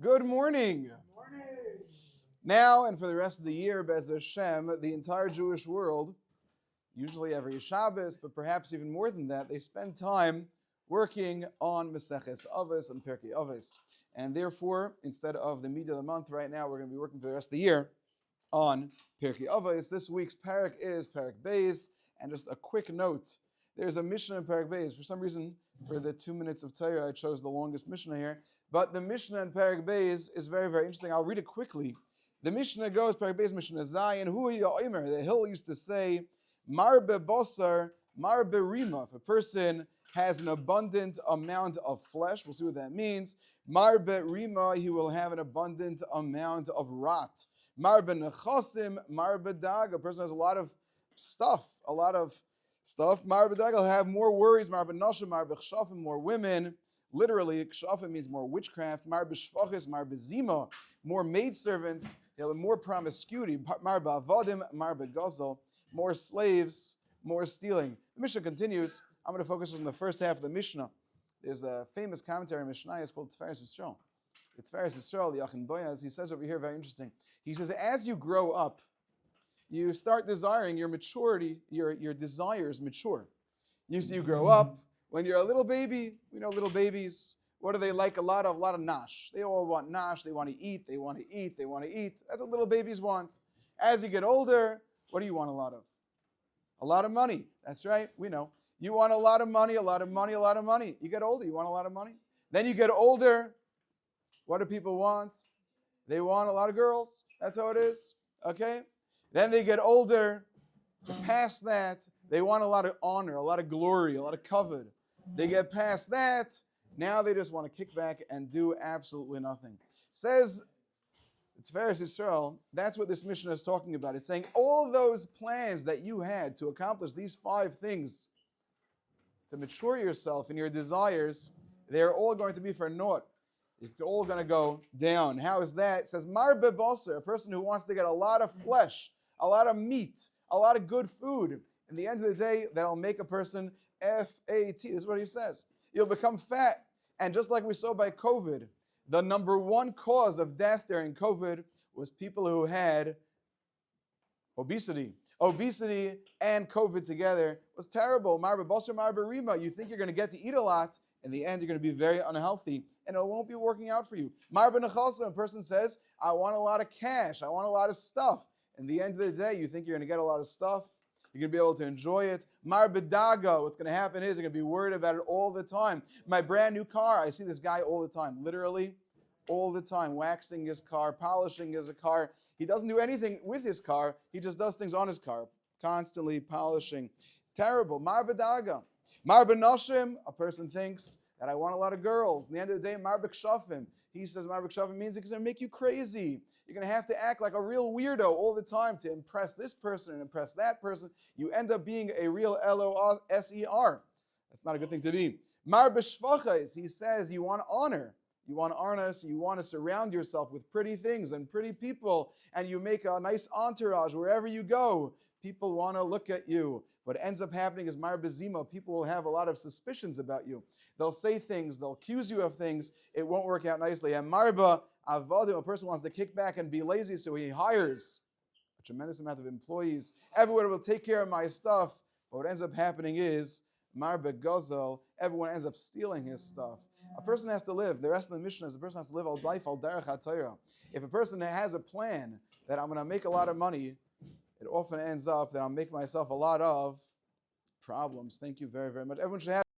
Good morning. Good morning. Now and for the rest of the year, Bez Hashem, the entire Jewish world, usually every Shabbos, but perhaps even more than that, they spend time working on Maseches Avos and Pirkei Avos. And therefore, instead of the meat of the month right now, we're going to be working for the rest of the year on Pirkei Avos. This week's parak is Parak Beis, and just a quick note, there's a Mishnah in Parak Beis. For some reason, for the 2 minutes of Torah, I chose the longest Mishnah here. But the Mishnah in Parak Beis is very, very interesting. I'll read it quickly. The Mishnah goes, Parak Beis, Mishnah Zayin, Hu Omer. The Hill used to say, Marbe Bosar, Marbe Rima. If a person has an abundant amount of flesh, we'll see what that means. Marbe Rima, he will have an abundant amount of rot. Marbe Nechosim, Marbe Dag. A person has a lot of stuff. Marbe Dag will have more worries. Marbe Noshim, Marbe Chshafim, more women. Literally, Chshafim means more witchcraft. Marbe Shvachis, Marbe Zima, more maidservants. He'll have more promiscuity. Marbe Avadim, Marbe Gazel, more slaves, more stealing. The Mishnah continues. I'm going to focus on the first half of the Mishnah. There's a famous commentary in Mishnah. It's called Tiferes Yisrael. It's Tiferes Yisrael, Yachin Boyaz. He says over here, very interesting. He says, as you grow up, you start desiring your maturity, your desires mature. You grow up, when you're a little baby, little babies, what do they like? A lot of nash. They all want nash. They want to eat. They want to eat. They want to eat. That's what little babies want. As you get older, what do you want a lot of? A lot of money. That's right. We know. You want a lot of money, a lot of money, a lot of money. You get older, you want a lot of money. Then you get older. What do people want? They want a lot of girls. That's how it is. Okay? Then they get older. Past that, they want a lot of honor, a lot of glory, a lot of kavod. They get past that. Now they just want to kick back and do absolutely nothing. Says Tiferes Yisrael, that's what this Mishnah is talking about. It's saying all those plans that you had to accomplish these 5 things, to mature yourself in your desires, they're all going to be for naught. It's all going to go down. How is that? It says, Marbe Basar, a person who wants to get a lot of flesh, a lot of meat, a lot of good food. In the end of the day, that'll make a person F-A-T. This is what he says. You'll become fat. And just like we saw by COVID, the number 1 cause of death during COVID was people who had obesity. Obesity and COVID together was terrible. Marbe Basar, Marbe Rima. You think you're going to get to eat a lot. In the end, you're going to be very unhealthy, and it won't be working out for you. Marbe Nechosim, a person says, I want a lot of cash. I want a lot of stuff. In the end of the day, you think you're going to get a lot of stuff. You're going to be able to enjoy it. Marbe Daga, what's going to happen is you're going to be worried about it all the time. My brand new car, I see this guy all the time, literally all the time, waxing his car, polishing his car. He doesn't do anything with his car. He just does things on his car, constantly polishing. Terrible. Marbe Daga. Marbe Noshim, a person thinks that I want a lot of girls. In the end of the day, Marbe Kshafim. He says Marbe Kshafim means it's going to make you crazy. You're going to have to act like a real weirdo all the time to impress this person and impress that person. You end up being a real L-O-S-E-R. That's not a good thing to be. Marbe Shvachais, he says you want honor. You want honor, so you want to surround yourself with pretty things and pretty people, and you make a nice entourage wherever you go. People want to look at you. What ends up happening is Marbe Zima. People will have a lot of suspicions about you. They'll say things. They'll accuse you of things. It won't work out nicely. And Marbe Avadim, a person wants to kick back and be lazy, so he hires a tremendous amount of employees. Everyone will take care of my stuff. But what ends up happening is Marbe Gazel. Everyone ends up stealing his stuff. A person has to live. The rest of the mission is a person has to live al life al derech haTorah. If a person has a plan that I'm going to make a lot of money, it often ends up that I'll make myself a lot of problems. Thank you very, very much. Everyone should have